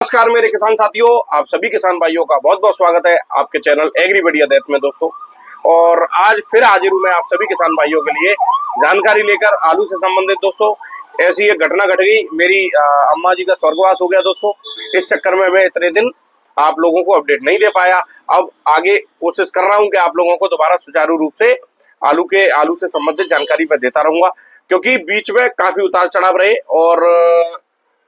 नमस्कार मेरे किसान साथियों, आप सभी किसान भाइयों का बहुत बहुत स्वागत है आपके चैनल एग्री बढ़िया देत में दोस्तों। और आज फिर हाजिर हूं मैं आप सभी किसान भाइयों के लिए जानकारी लेकर आलू से संबंधित दोस्तों। ऐसी एक घटना घट गई, मेरी अम्मा जी का स्वर्गवास हो गया दोस्तों। इस चक्कर में मैं इतने दिन आप लोगों को अपडेट नहीं दे पाया। अब आगे कोशिश कर रहा हूँ कि आप लोगों को दोबारा सुचारू रूप से आलू से संबंधित जानकारी मैं देता रहूंगा, क्योंकि बीच में काफी उतार चढ़ाव रहे और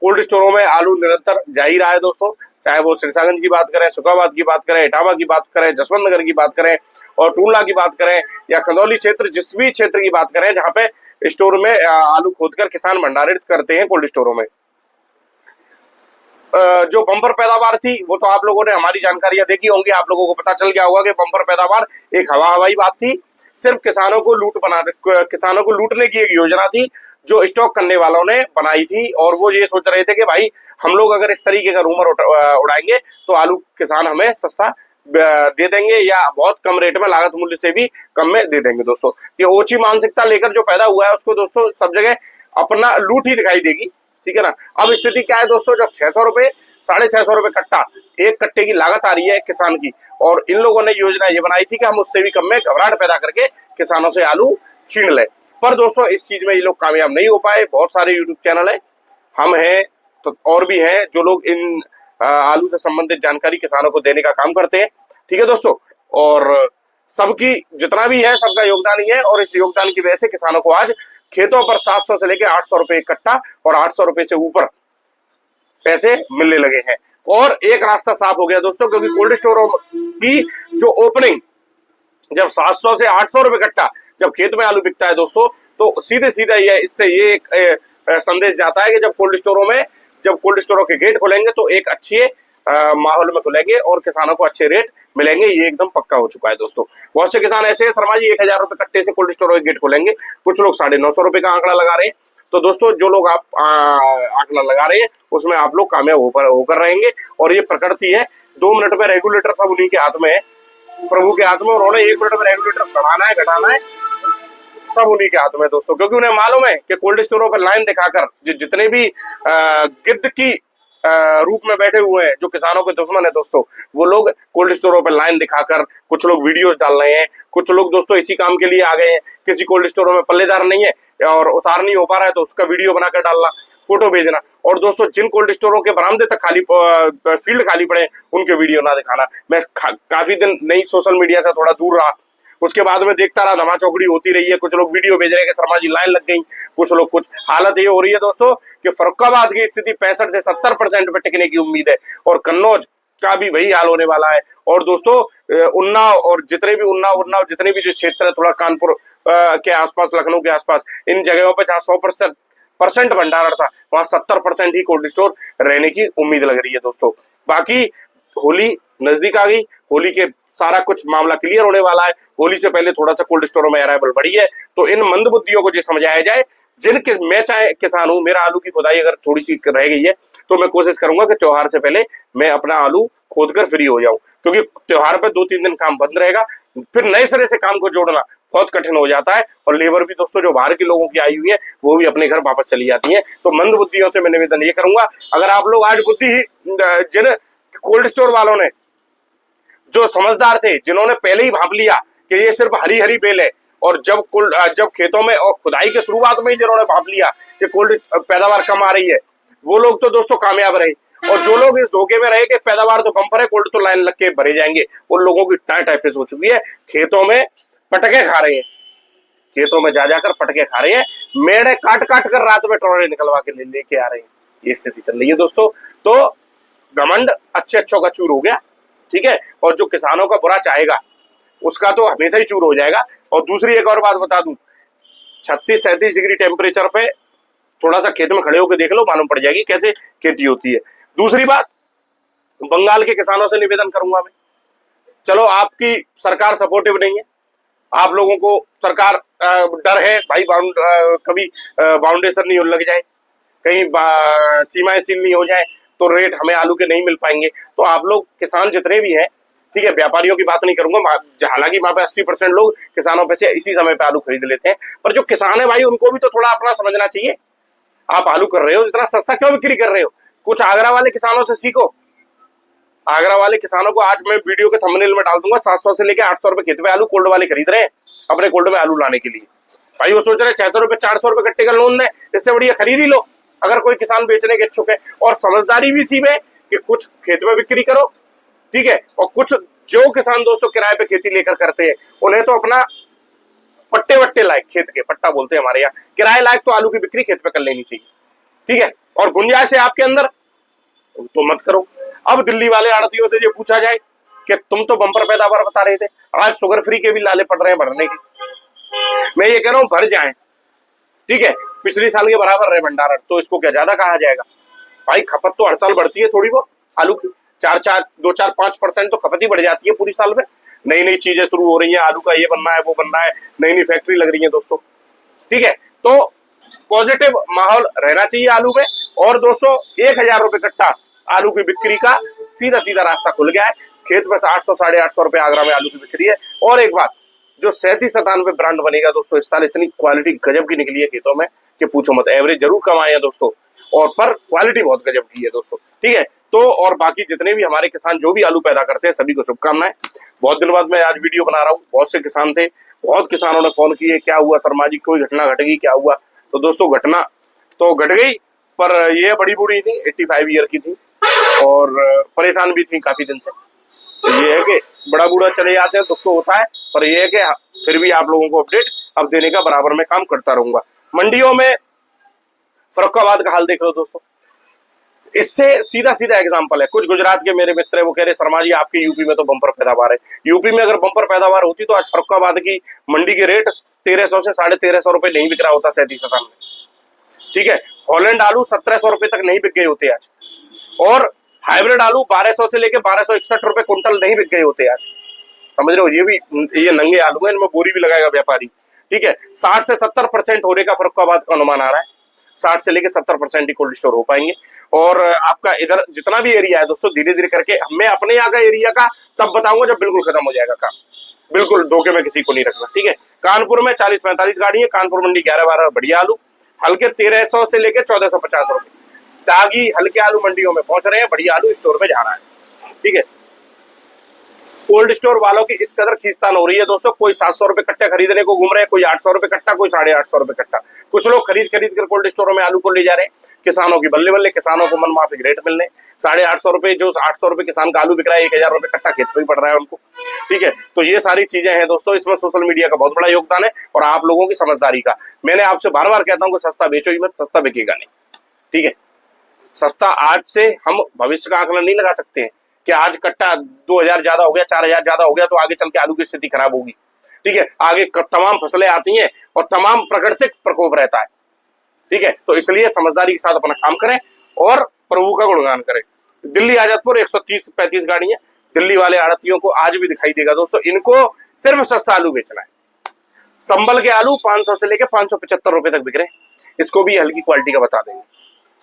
कोल्ड स्टोरों में आलू निरंतर जा ही रहा है दोस्तों। चाहे वो सिरसागंज की बात करें, सुखाबाद की बात करें, इटावा की बात करें, जसवंत नगर की बात करें और टूंडला की बात करें या खंदौली क्षेत्र, जिस भी क्षेत्र की बात करें जहां पे स्टोर में आलू खोदकर किसान भंडारित करते हैं कोल्ड स्टोरों में। जो बम्पर पैदावार थी वो तो आप लोगों ने हमारी जानकारियां देखी होंगी, आप लोगों को पता चल गया होगा कि बम्पर पैदावार एक हवाई बात थी। सिर्फ किसानों को लूटने की एक योजना थी जो स्टॉक करने वालों ने बनाई थी, और वो ये सोच रहे थे कि भाई हम लोग अगर इस तरीके का रूमर उड़ाएंगे तो आलू किसान हमें सस्ता दे देंगे या बहुत कम रेट में, लागत मूल्य से भी कम में दे देंगे दोस्तों। ये ओछी मानसिकता लेकर जो पैदा हुआ है उसको दोस्तों सब जगह अपना लूट ही दिखाई देगी, ठीक है ना। अब स्थिति क्या है दोस्तों, जब 600 रुपए 650 रुपए कट्टा एक कट्टे की लागत आ रही है किसान की, और इन लोगों ने योजना ये बनाई थी कि हम उससे भी कम में घबराहट पैदा करके किसानों से आलू छीन ले। पर दोस्तों इस चीज में ये लोग कामयाब नहीं हो पाए। बहुत सारे यूट्यूब चैनल है, हम हैं तो और भी हैं जो लोग इन आलू से संबंधित जानकारी किसानों को देने का काम करते हैं, ठीक है दोस्तों। और सबकी जितना भी है सबका योगदान ही है, और इस योगदान की वजह से किसानों को आज खेतों पर 700 से लेकर 800 रुपए कट्टा और 800 रुपए से ऊपर पैसे मिलने लगे हैं। और एक रास्ता साफ हो गया दोस्तों, क्योंकि कोल्ड स्टोरों की जो ओपनिंग जब 700 से 800 रुपए कट्टा जब खेत में आलू बिकता है दोस्तों, तो सीधे सीधे इससे ये एक संदेश जाता है कि जब कोल्ड स्टोरों के गेट खुलेंगे तो एक अच्छे माहौल में खुलेंगे और किसानों को अच्छे रेट मिलेंगे। ये एकदम पक्का हो चुका है दोस्तों। बहुत से किसान ऐसे हैं, शर्मा जी 1000 रुपए कट्टे से कोल्ड स्टोरों के गेट खुलेंगे, कुछ लोग 950 रुपए का आंकड़ा लगा रहे हैं। तो दोस्तों जो लोग आप आंकड़ा लगा रहे हैं उसमें आप लोग कामयाब होकर रहेंगे। और ये प्रकृति है, 2 मिनट में रेगुलेटर सब उन्हीं के हाथ में है, प्रभु के हाथ में। उन्होंने 1 मिनट में रेगुलेटर बढ़ाना है घटाना है सब उन्हीं के हाथ में दोस्तों, क्योंकि उन्हें मालूम है कि कोल्ड स्टोरों पर लाइन दिखाकर जितने भी गिद्ध की रूप में बैठे हुए हैं जो किसानों के दुश्मन है दोस्तों, वो लोग कोल्ड स्टोरों पर लाइन दिखाकर कुछ लोग वीडियोस डाल रहे हैं, कुछ लोग दोस्तों इसी काम के लिए आ गए हैं। किसी कोल्ड स्टोरों में पल्लेदार नहीं है और उतार नहीं हो पा रहा है तो उसका वीडियो बनाकर डालना, फोटो भेजना। और दोस्तों जिन कोल्ड स्टोरों के बरामदे तक फील्ड खाली पड़े उनके वीडियो ना दिखाना। मैं काफी दिन नहीं सोशल मीडिया से थोड़ा दूर रहा, उसके बाद में देखता रहा धमा चौकड़ी होती रही है। कुछ लोग वीडियो भेज रहे हैं कि शर्मा जी लाइन लग गई, कुछ लोग कुछ। हालत ये हो रही है दोस्तों कि फर्रुखाबाद की स्थिति 65 से 70% पे टिकने की उम्मीद है, और कन्नौज का भी वही हाल होने वाला है। और दोस्तों उन्नाव और उन्नाव जितने भी जो क्षेत्र है, थोड़ा कानपुर के आसपास, लखनऊ के आसपास, इन जगहों पर जहाँ 100% भंडारण था वहां 70% ही कोल्ड स्टोर रहने की उम्मीद लग रही है दोस्तों। बाकी होली नजदीक आ गई, होली के सारा कुछ मामला क्लियर होने वाला है। होली से पहले थोड़ा सा कोल्ड स्टोरों में अराइवल बढ़ी है, तो इन मंदबुद्धियों को जो समझाया जाए, मैं चाहे किसान हूं, मेरा आलू की खुदाई अगर थोड़ी सी रह गई है तो मैं कोशिश करूंगा कि त्योहार से पहले मैं अपना आलू खोद कर फ्री हो जाऊं, क्योंकि त्योहार पर 2-3 दिन काम बंद रहेगा, फिर नए सिरे से काम को जोड़ना बहुत कठिन हो जाता है। और लेबर भी दोस्तों जो बाहर के लोगों की आई हुई है वो भी अपने घर वापस चली जाती है। तो मंद बुद्धियों से मैं निवेदन ये करूंगा, अगर आप लोग आज जिन कोल्ड स्टोर वालों ने जो समझदार थे, जिन्होंने पहले ही भाप लिया कि ये सिर्फ हरी हरी बेल है, और जब खेतों में और खुदाई के शुरुआत में ही जिन्होंने भाप लिया कि कोल्ड पैदावार कम आ रही है, वो लोग तो दोस्तों कामयाब रहे। और जो लोग इस धोखे में रहे कि पैदावार तो बम्पर है, कोल्ड तो लाइन लग के भरे जाएंगे, उन लोगों की टाइफाइड हो चुकी है। खेतों में पटके खा रहे हैं, खेतों में जा जाकर पटके खा रहे हैं, मेढ़े काट कर रात में ट्रॉले निकलवा के लेके आ रहे हैं। ये स्थिति चल रही है दोस्तों। तो घमंड अच्छों का चूर हो गया, ठीक है। और जो किसानों का बुरा चाहेगा उसका तो हमेशा ही चूर हो जाएगा। और दूसरी एक और बात बता दूं, 36-37 डिग्री टेम्परेचर पे थोड़ा सा खेत में खड़े होकर देख लो, मालूम पड़ जाएगी कैसे खेती होती है। दूसरी बात, बंगाल के किसानों से निवेदन करूंगा मैं, चलो आपकी सरकार सपोर्टिव नहीं है, आप लोगों को सरकार डर है भाई कभी बाउंडेशन नहीं लग जाए, कहीं सीमाएं सील नहीं हो जाए तो रेट हमें आलू के नहीं मिल पाएंगे। तो आप लोग किसान जितने भी हैं, ठीक है, व्यापारियों की बात नहीं करूंगा, हालांकि वहां पे 80% लोग किसानों पे से इसी समय पे आलू खरीद लेते हैं, पर जो किसान है भाई उनको भी तो थोड़ा अपना समझना चाहिए। आप आलू कर रहे हो, इतना सस्ता क्यों बिक्री कर रहे हो? कुछ आगरा वाले किसानों से सीखो। आगरा वाले किसानों को आज मैं वीडियो के थंबनेल में डाल दूंगा, 700 से लेकर 800 रुपए खेत पे आलू कोल्ड वाले खरीद रहे हैं अपने कोल्ड में आलू लाने के लिए। भाई वो सोच रहे 600 रुपए 400 रुपए कट्टे का लोन दें, इससे बढ़िया खरीद ही लो अगर कोई किसान बेचने के इच्छुक है। और समझदारी भी इसी में कि कुछ खेत में बिक्री करो, ठीक है, और कुछ जो किसान दोस्तों किराए पे खेती लेकर करते हैं उन्हें तो अपना पट्टे वट्टे लायक, खेत के पट्टा बोलते हैं हमारे यहाँ, किराए लायक तो आलू की बिक्री खेत पे कर लेनी चाहिए, ठीक है। और गुंजाइश है आपके अंदर तो मत करो। अब दिल्ली वाले आड़तियों से ये पूछा जाए कि तुम तो बम्पर पैदावार बता रहे थे, आज शुगर फ्री के भी लाले पड़ रहे हैं भरने की। मैं ये कह रहा हूं भर जाएं, ठीक है, पिछले साल के बराबर रहे भंडारण, तो इसको क्या ज्यादा कहा जाएगा। भाई खपत तो हर साल बढ़ती है थोड़ी बहुत आलू की, 2-4-5% तो खपत ही बढ़ जाती है पूरी साल में। नई नई चीजें शुरू हो रही हैं, आलू का ये बनना है वो बनना है, नई नई फैक्ट्री लग रही है दोस्तों, ठीक है। तो पॉजिटिव माहौल रहना चाहिए आलू में। और दोस्तों 1000 रुपए कट्टा आलू की बिक्री का सीधा सीधा रास्ता खुल गया है। खेत में 800-850 रुपए आगरा में आलू की बिक्री है। और एक बात, जो 37-97 ब्रांड बनेगा दोस्तों इस साल, इतनी क्वालिटी गजब की निकली है खेतों में कि पूछो मत। एवरेज जरूर कम आए हैं दोस्तों, और पर क्वालिटी बहुत गजब की है दोस्तों, ठीक है। तो और बाकी जितने भी हमारे किसान जो भी आलू पैदा करते हैं सभी को शुभकामनाएं। बहुत दिन बाद मैं आज वीडियो बना रहा हूँ, बहुत से किसान थे, बहुत किसानों ने फोन किए क्या हुआ शर्मा जी, कोई घटना घट गई क्या हुआ। तो दोस्तों घटना तो घट गई, पर ये बड़ी बूढ़ी थी, 85 ईयर की थी और परेशान भी थी काफी दिन से। तो ये है कि बड़ा बूढ़ा चले जाते हैं दुख तो होता है, पर ये है कि फिर भी आप लोगों को अपडेट अब देने का बराबर में काम करता रहूंगा। मंडियों में फर्रुखाबाद का हाल देख लो दोस्तों, इससे सीधा सीधा एग्जांपल है। कुछ गुजरात के मेरे मित्र है, वो कह रहे शर्मा जी आपके यूपी में तो बम्पर पैदावार है। यूपी में अगर बम्पर पैदावार होती तो आज फर्रुखाबाद की मंडी के रेट 1300 से 1350 रुपए नहीं बिक रहा होता 37 में, ठीक है। हॉलैंड आलू 1700 रुपए तक नहीं बिक गए होते आज, और हाइब्रिड आलू 1200 से लेकर 1261 रुपए कुंटल नहीं बिक गए होते आज, समझ रहे हो। ये नंगे आलू है, इनमें बोरी भी लगाएगा व्यापारी, ठीक है। 60 से 70% होने का फर्रुखाबाद का अनुमान आ रहा है, 60 से लेकर 70% ही कोल्ड स्टोर हो पाएंगे। और आपका इधर जितना भी एरिया है दोस्तों, धीरे धीरे करके मैं अपने यहाँ का एरिया का तब बताऊंगा जब बिल्कुल खत्म हो जाएगा काम, बिल्कुल धोखे में किसी को नहीं रखना, ठीक है। कानपुर में 40-45 गाड़ी है, कानपुर मंडी 11-12 बढ़िया आलू, हल्के 1300 से लेकर 1450 रुपए तागी हल्के आलू मंडियों में पहुंच रहे हैं, बढ़िया आलू स्टोर में जा रहा है, ठीक है। कोल्ड स्टोर वालों की इस कदर खींचतान हो रही है दोस्तों, कोई 700 रुपए कट्टा खरीदने को घूम रहे हैं, कोई 800 रुपए कट्टा, कोई 850 रुपए कट्टा। कुछ लोग खरीद कर कोल्ड स्टोरों में आलू को ले जा रहे हैं, किसानों की बल्ले बल्ले, किसानों को मन माफिक रेट मिलने। 850 रुपए, जो 800 रुपए किसान का आलू बिक रहा है, 1000 रुपए कट्टा खेत पे भी पड़ रहा है उनको, ठीक है। तो ये सारी चीजें हैं दोस्तों, इसमें सोशल मीडिया का बहुत बड़ा योगदान है और आप लोगों की समझदारी का। मैंने आपसे बार बार कहता हूँ कि सस्ता बेचो ही मत, सस्ता बिकेगा नहीं, ठीक है। सस्ता आज से हम भविष्य का आकलन नहीं लगा सकते हैं कि आज कट्टा 2000 ज्यादा हो गया, 4000 ज्यादा हो गया तो आगे चल के आलू की स्थिति खराब होगी, ठीक है। आगे तमाम फसलें आती हैं और तमाम प्राकृतिक प्रकोप रहता है, ठीक है। तो इसलिए समझदारी के साथ अपना काम करें और प्रभु का गुणगान करें। दिल्ली आजादपुर 130-35 गाड़ी है, दिल्ली वाले आड़तियों को आज भी दिखाई देगा दोस्तों, इनको सिर्फ सस्ता आलू बेचना है। संबल के आलू 500 से लेकर 575 रुपए तक बिक रहे हैं, इसको भी हल्की क्वालिटी का बता देंगे,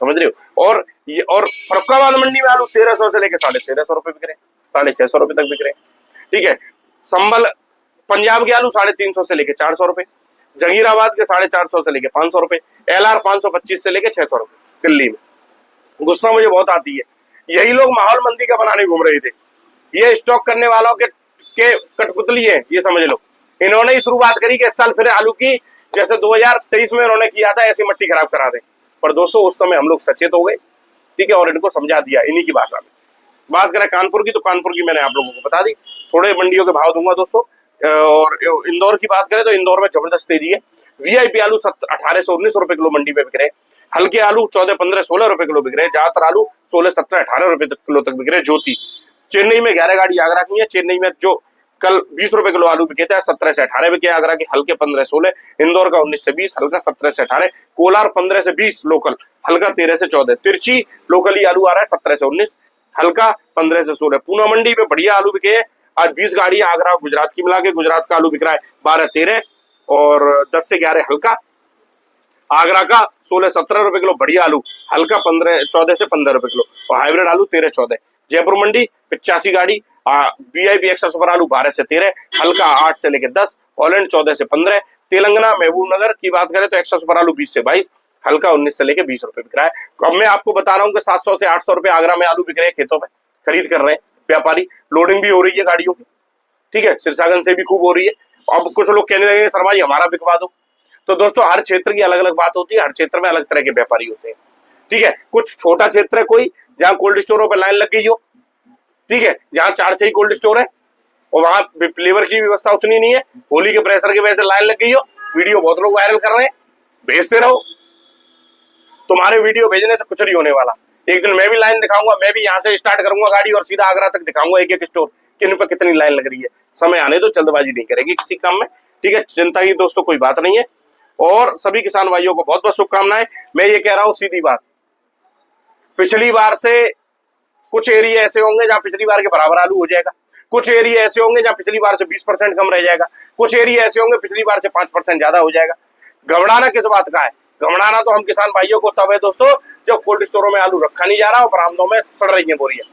समझ रहे हो। और फर्रुखाबाद मंडी में आलू 1300 से लेकर 1350 रुपए बिक रहे हैं, 650 रुपए तक बिक रहे हैं, ठीक है। संबल पंजाब के आलू 350 से लेकर 400 रुपए, जहीराबाद के 450 से लेकर 500 रुपए, LR 525 से लेकर 600 रुपए दिल्ली में। गुस्सा मुझे बहुत आती है, यही लोग माहौल मंदी का बनाने घूम रहे थे, ये स्टॉक करने वालों के कठपुतली है, ये समझ लो। इन्होंने ही शुरुआत करी कि इस साल फिर आलू की जैसे 2023 में उन्होंने किया था ऐसी मट्टी खराब करा दे। पर दोस्तों उस समय हम लोग सचेत हो गए, ठीक है, और इनको समझा दिया इन्हीं की भाषा में। बात करें कानपुर की, तो कानपुर की मैंने आप लोगों को बता दी, थोड़े मंडियों के भाव दूंगा दोस्तों। और इंदौर की बात करें तो इंदौर में जबरदस्त तेजी है। वीआईपी आलू 18 से 19 रुपए किलो मंडी में बिक रहे हैं, हल्के आलू 14, 15, 16 रुपए किलो बिक रहे हैं, ज्यादातर आलू 16, 17, 18 रुपए किलो तक बिक रहे हैं। ज्योति चेन्नई में 11 गाड़ी आगरा की है, चेन्नई में जो कल 20 रुपए किलो आलू बिके थे 17 से 18 बिके आगरा के, हल्के 15, 16, इंदौर का 19 से 20, हल्का 17 से 18, कोलार 15 से 20 लोकल, हल्का 13 से 14, तिरछी लोकली आलू आ रहा है 17 से 19, हल्का 15 से 16। पूना मंडी में बढ़िया आलू बिके हैं, आज 20 गाड़ियां आगरा और गुजरात की मिला के, गुजरात का आलू बिक रहा है 12, 13 और 10 से 11 हल्का, आगरा का 16, 17 रुपए किलो बढ़िया आलू, हल्का 14 से 15 रुपए किलो, और हाइब्रिड आलू 13, 14। जयपुर मंडी 85 गाड़ी, वीआईपी एक्स्ट्रा सुपर आलू 12 से 13, हल्का 8 से लेकर 10, हॉलैंड 14 से 15। तेलंगाना महबूब नगर की बात करें तो एक्स्ट्रा सुपर आलू 20 से 22, हल्का 19 से लेके 20 रुपए बिक रहा है। अब मैं आपको बता रहा हूँ कि 700 से 800 रुपए आगरा में आलू बिक रहे हैं, खेतों में खरीद कर रहे हैं व्यापारी, लोडिंग भी हो रही है गाड़ियों की, ठीक है, सिरसागंज से भी खूब हो रही है। अब कुछ लोग कहने लगे शर्मा जी हमारा बिकवा दो। तो दोस्तों हर क्षेत्र की अलग अलग बात होती है, हर क्षेत्र में अलग तरह के व्यापारी होते हैं, ठीक है। कुछ छोटा क्षेत्र है कोई जहां कोल्ड स्टोरों पर लाइन लग गई हो, ठीक है, जहां 4-6 कोल्ड स्टोर है और वहां लेबर की व्यवस्था उतनी नहीं है, होली के प्रेशर की वजह से लाइन लग गई हो, वीडियो बहुत लोग वायरल कर रहे हैं, भेजते रहो। तुम्हारे वीडियो भेजने से कुछ नहीं होने वाला। एक दिन मैं भी लाइन दिखाऊंगा, मैं भी यहाँ से स्टार्ट करूंगा गाड़ी और सीधा आगरा तक दिखाऊंगा एक एक स्टोर किन पर कितनी लाइन लग रही है। समय आने दो, जल्दबाजी नहीं करेगी किसी काम में, ठीक है। चिंता की दोस्तों कोई बात नहीं है। और सभी किसान भाइयों को बहुत बहुत शुभकामनाएं। मैं ये कह रहा हूं सीधी बात, पिछली बार से कुछ एरिया ऐसे होंगे जहां पिछली बार के बराबर आलू हो जाएगा, कुछ एरिया ऐसे होंगे जहां पिछली बार से 20% कम रह जाएगा, कुछ एरिया ऐसे होंगे पिछली बार से 5% ज्यादा हो जाएगा। घबराना किस बात का है? घबराना तो हम किसान भाइयों को तब है दोस्तों जब कोल्ड स्टोरों में आलू रखा नहीं जा रहा और बरामदों में सड़ रही है बोरियां,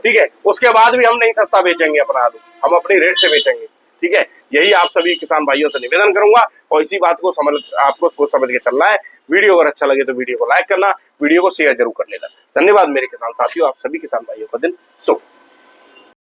ठीक है। उसके बाद भी हम नहीं सस्ता बेचेंगे अपना आलू, हम अपनी रेट से बेचेंगे, ठीक है। यही आप सभी किसान भाइयों से निवेदन करूंगा और इसी बात को आपको सोच समझ के चलना है। वीडियो अगर अच्छा लगे तो वीडियो को लाइक करना, वीडियो को शेयर जरूर कर लेना। धन्यवाद मेरे किसान साथियों, आप सभी किसान भाइयों का दिन शुभ।